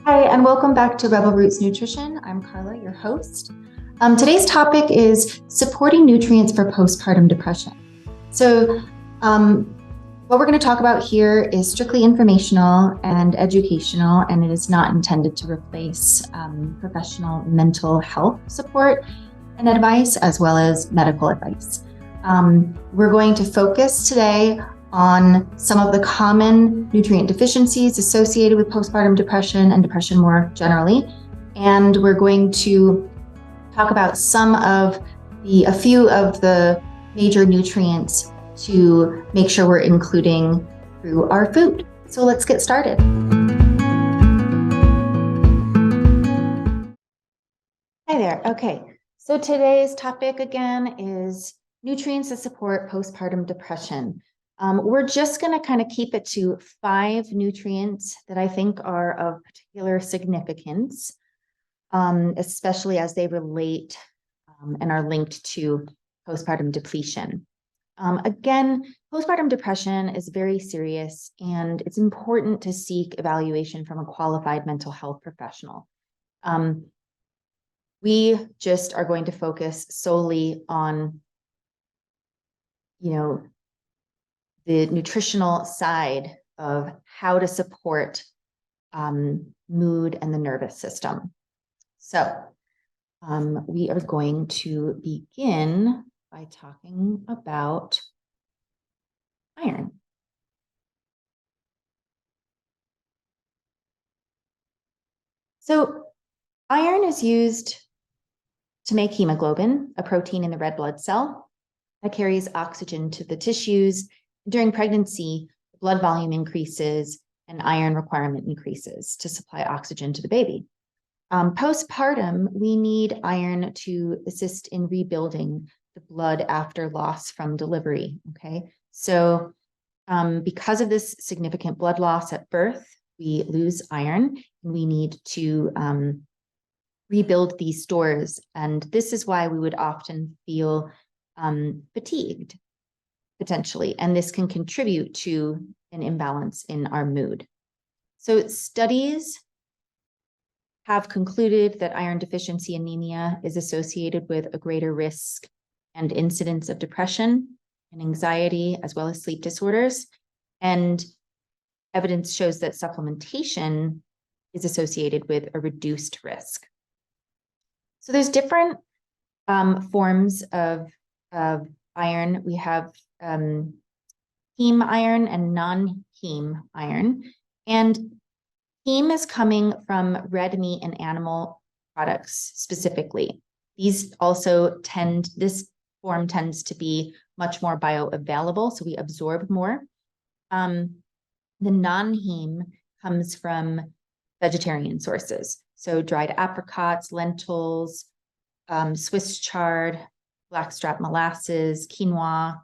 Hi, and welcome back to Rebel Roots Nutrition. I'm Carla, your host. Today's topic is supporting nutrients for postpartum depression. So, what we're going to talk about here is strictly informational and educational, and it is not intended to replace professional mental health support and advice, as well as medical advice. We're going to focus today on some of the common nutrient deficiencies associated with postpartum depression and depression more generally. And we're going to talk about a few of the major nutrients to make sure we're including through our food. So let's get started. Hi there. Okay. So today's topic again is nutrients that support postpartum depression. We're just going to kind of keep it to 5 nutrients that I think are of particular significance, especially as they relate and are linked to postpartum depletion. Again, postpartum depression is very serious, and it's important to seek evaluation from a qualified mental health professional. We just are going to focus solely on, the nutritional side of how to support mood and the nervous system. So we are going to begin by talking about iron. So iron is used to make hemoglobin, a protein in the red blood cell that carries oxygen to the tissues. During pregnancy, blood volume increases and iron requirement increases to supply oxygen to the baby. Postpartum, we need iron to assist in rebuilding the blood after loss from delivery. Okay, so because of this significant blood loss at birth, we lose iron, and we need to rebuild these stores. And this is why we would often feel fatigued, potentially, and this can contribute to an imbalance in our mood. So studies have concluded that iron deficiency anemia is associated with a greater risk and incidence of depression and anxiety, as well as sleep disorders. And evidence shows that supplementation is associated with a reduced risk. So there's different forms of iron. We have heme iron and non-heme iron. And heme is coming from red meat and animal products specifically. This form tends to be much more bioavailable, so we absorb more. The non-heme comes from vegetarian sources, so dried apricots, lentils, Swiss chard, blackstrap molasses, quinoa.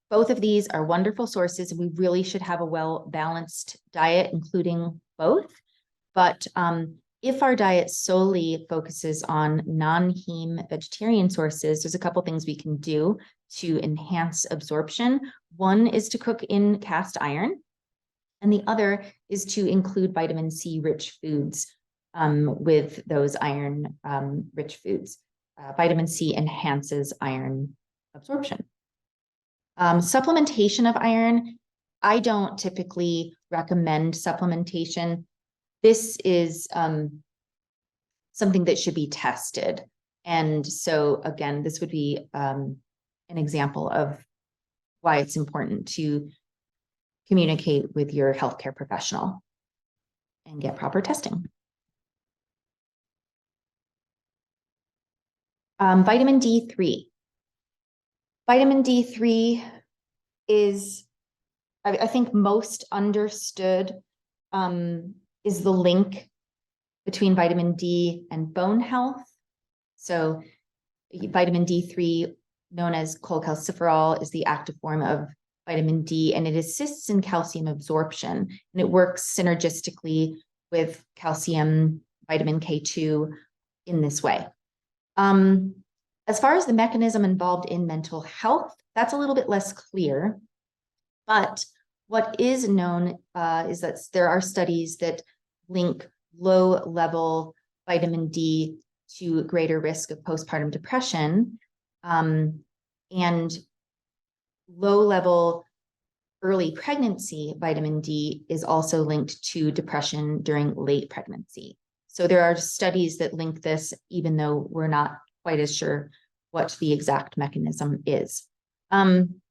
Both of these are wonderful sources. We really should have a well-balanced diet, including both. But if our diet solely focuses on non-heme vegetarian sources, there's a couple things we can do to enhance absorption. One is to cook in cast iron, and the other is to include vitamin C rich foods with those iron rich foods. Vitamin C enhances iron absorption. Supplementation of iron, I don't typically recommend supplementation. This is something that should be tested. And so again, this would be an example of why it's important to communicate with your healthcare professional and get proper testing. Vitamin D3. Vitamin D3 is, I think, most understood is the link between vitamin D and bone health. So vitamin D3, known as cholecalciferol, is the active form of vitamin D, and it assists in calcium absorption, and it works synergistically with calcium, vitamin K2 in this way. As far as the mechanism involved in mental health, that's a little bit less clear. But what is known is that there are studies that link low level vitamin D to greater risk of postpartum depression. And low level early pregnancy vitamin D is also linked to depression during late pregnancy. So there are studies that link this, even though we're not quite as sure what the exact mechanism is. Vitamin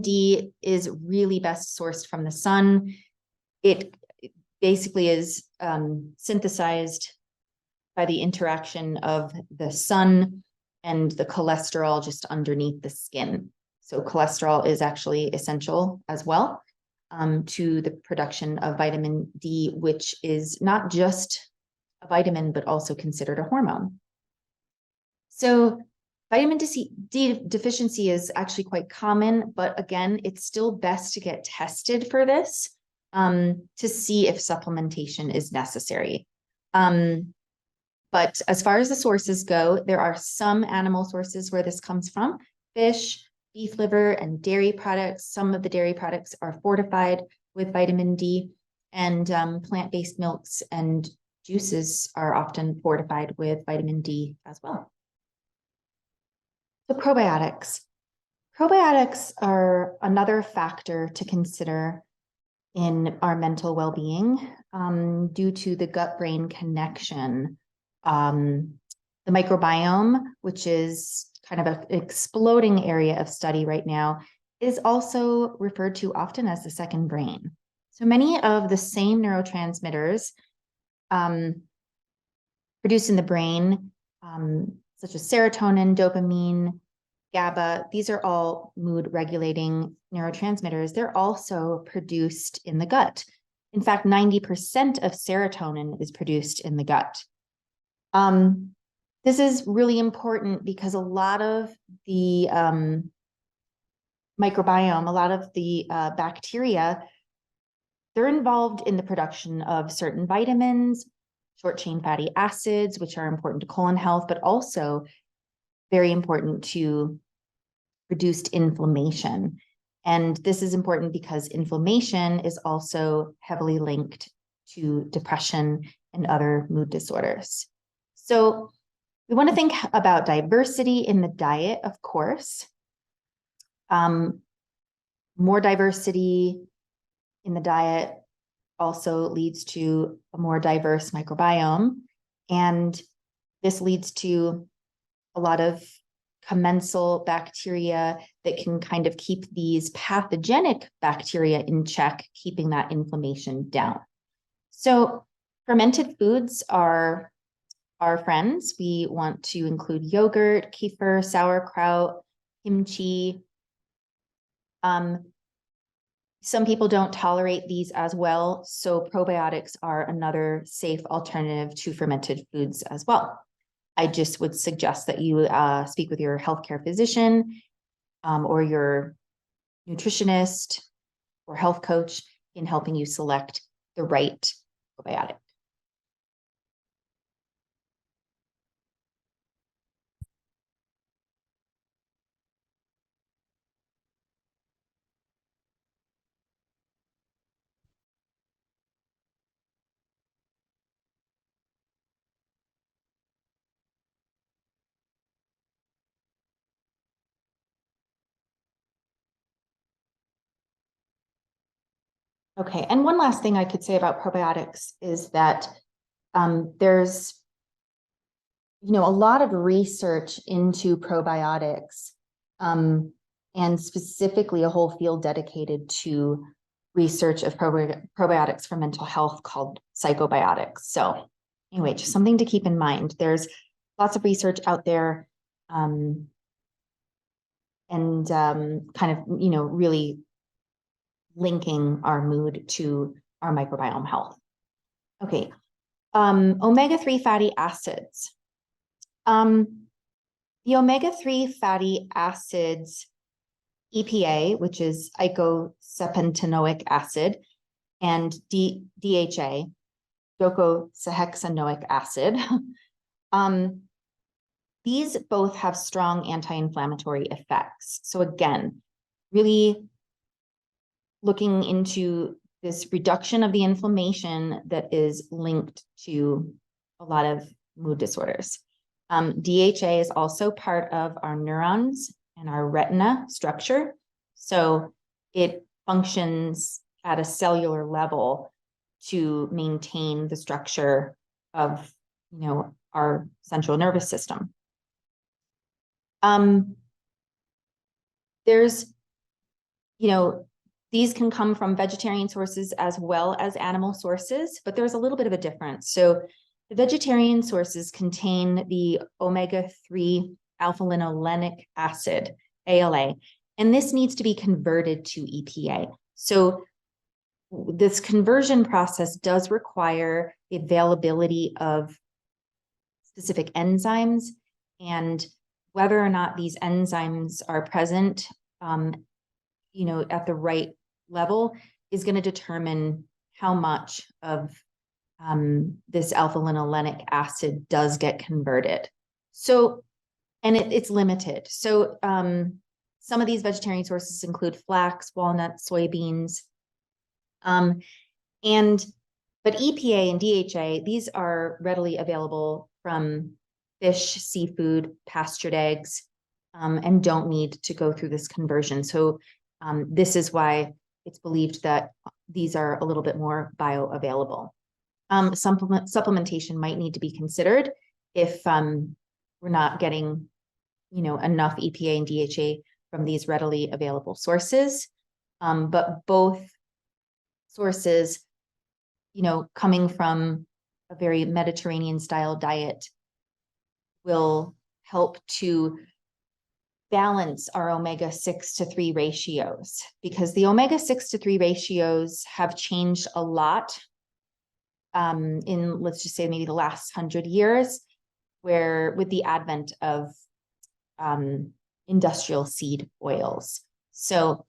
D is really best sourced from the sun. It basically is synthesized by the interaction of the sun and the cholesterol just underneath the skin. So cholesterol is actually essential as well to the production of vitamin D, which is not just a vitamin, but also considered a hormone. So vitamin D deficiency is actually quite common, but again, it's still best to get tested for this to see if supplementation is necessary. But as far as the sources go, there are some animal sources where this comes from: fish, beef liver, and dairy products. Some of the dairy products are fortified with vitamin D, and plant-based milks and juices are often fortified with vitamin D as well. So probiotics. Probiotics are another factor to consider in our mental well-being due to the gut-brain connection. The microbiome, which is kind of an exploding area of study right now, is also referred to often as the second brain. So many of the same neurotransmitters produced in the brain, such as serotonin, dopamine, GABA, these are all mood regulating neurotransmitters. They're also produced in the gut. In fact, 90% of serotonin is produced in the gut. This is really important because a lot of the microbiome, a lot of the bacteria, they're involved in the production of certain vitamins, short chain fatty acids, which are important to colon health, but also very important to reduced inflammation. And this is important because inflammation is also heavily linked to depression and other mood disorders. So we want to think about diversity in the diet, of course. More diversity in the diet also leads to a more diverse microbiome. And this leads to a lot of commensal bacteria that can kind of keep these pathogenic bacteria in check, keeping that inflammation down. So fermented foods are our friends. We want to include yogurt, kefir, sauerkraut, kimchi. Some people don't tolerate these as well, so probiotics are another safe alternative to fermented foods as well. I just would suggest that you speak with your healthcare physician or your nutritionist or health coach in helping you select the right probiotic. Okay, and one last thing I could say about probiotics is that there's a lot of research into probiotics and specifically a whole field dedicated to research of probiotics for mental health called psychobiotics. So anyway, just something to keep in mind. There's lots of research out there and kind of, really linking our mood to our microbiome health. Okay, omega-3 fatty acids. The omega-3 fatty acids, EPA, which is eicosapentaenoic acid, and DHA, docosahexaenoic acid, these both have strong anti-inflammatory effects. So again, really looking into this reduction of the inflammation that is linked to a lot of mood disorders. DHA is also part of our neurons and our retina structure. So it functions at a cellular level to maintain the structure of, our central nervous system. There's, these can come from vegetarian sources as well as animal sources, but there's a little bit of a difference. So the vegetarian sources contain the omega-3 alpha-linolenic acid, ALA, and this needs to be converted to EPA. So this conversion process does require the availability of specific enzymes, and whether or not these enzymes are present, at the right level is going to determine how much of this alpha-linolenic acid does get converted. So, and it's limited. So some of these vegetarian sources include flax, walnuts, soybeans, but EPA and DHA, these are readily available from fish, seafood, pastured eggs, and don't need to go through this conversion. So this is why it's believed that these are a little bit more bioavailable. Supplementation might need to be considered if we're not getting, enough EPA and DHA from these readily available sources. But both sources, coming from a very Mediterranean style diet will help to balance our omega-6 to 3 ratios, because the omega-6 to 3 ratios have changed a lot in, let's just say, maybe the last 100 years, where with the advent of industrial seed oils. So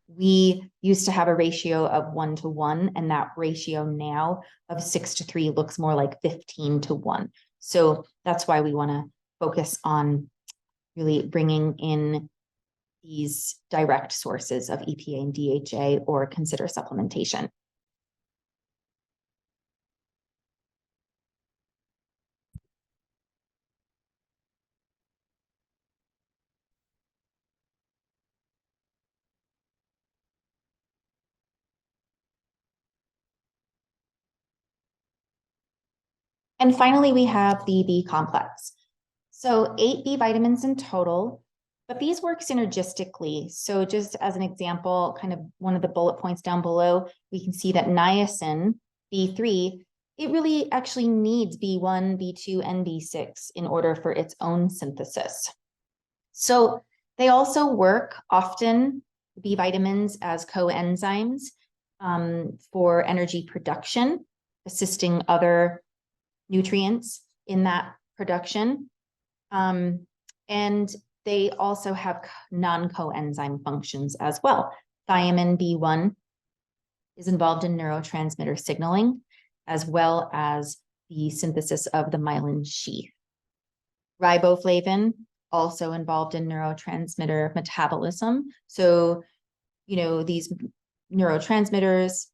we used to have a ratio of 1 to 1, and that ratio now of 6 to 3 looks more like 15 to 1. So that's why we want to focus on really bringing in these direct sources of EPA and DHA, or consider supplementation. And finally, we have the B complex. So 8 B vitamins in total, but these work synergistically. So just as an example, kind of one of the bullet points down below, we can see that niacin, B3, it really actually needs B1, B2, and B6 in order for its own synthesis. So they also work often, B vitamins, as coenzymes for energy production, assisting other nutrients in that production. And they also have non-coenzyme functions as well. Thiamine B1 is involved in neurotransmitter signaling, as well as the synthesis of the myelin sheath. Riboflavin, also involved in neurotransmitter metabolism. So, these neurotransmitters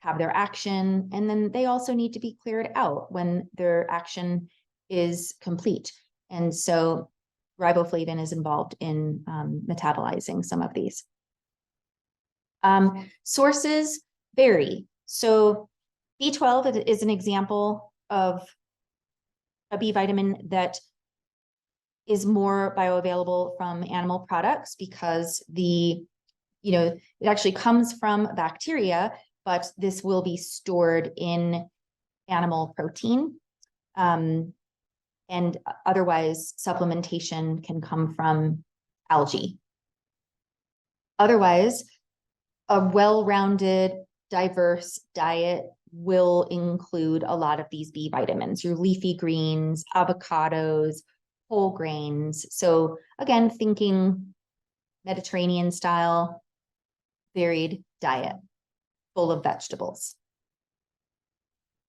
have their action, and then they also need to be cleared out when their action is complete. And so riboflavin is involved in metabolizing some of these. Sources vary. So B12 is an example of a B vitamin that is more bioavailable from animal products, because it actually comes from bacteria, but this will be stored in animal protein. And otherwise, supplementation can come from algae. Otherwise, a well-rounded, diverse diet will include a lot of these B vitamins, your leafy greens, avocados, whole grains. So again, thinking Mediterranean style, varied diet, full of vegetables,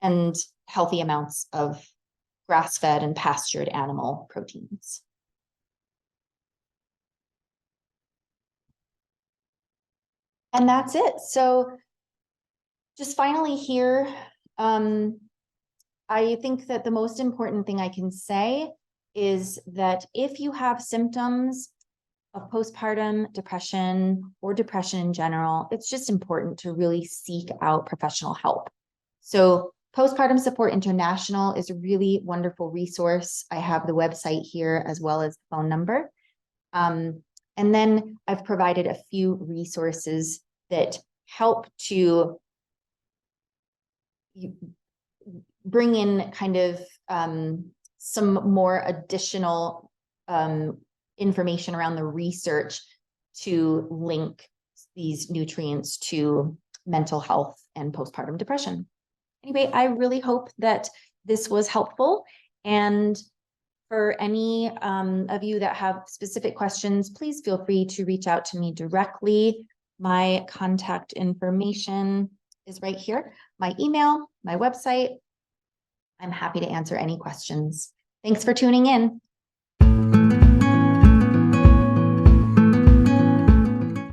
and healthy amounts of grass-fed and pastured animal proteins. And that's it. So Just finally here, I think that the most important thing I can say is that if you have symptoms of postpartum depression or depression in general, it's just important to really seek out professional help. So Postpartum Support International is a really wonderful resource. I have the website here as well as the phone number. And then I've provided a few resources that help to bring in kind of some more additional information around the research to link these nutrients to mental health and postpartum depression. Anyway, I really hope that this was helpful. And for any of you that have specific questions, please feel free to reach out to me directly. My contact information is right here, my email, my website. I'm happy to answer any questions. Thanks for tuning in.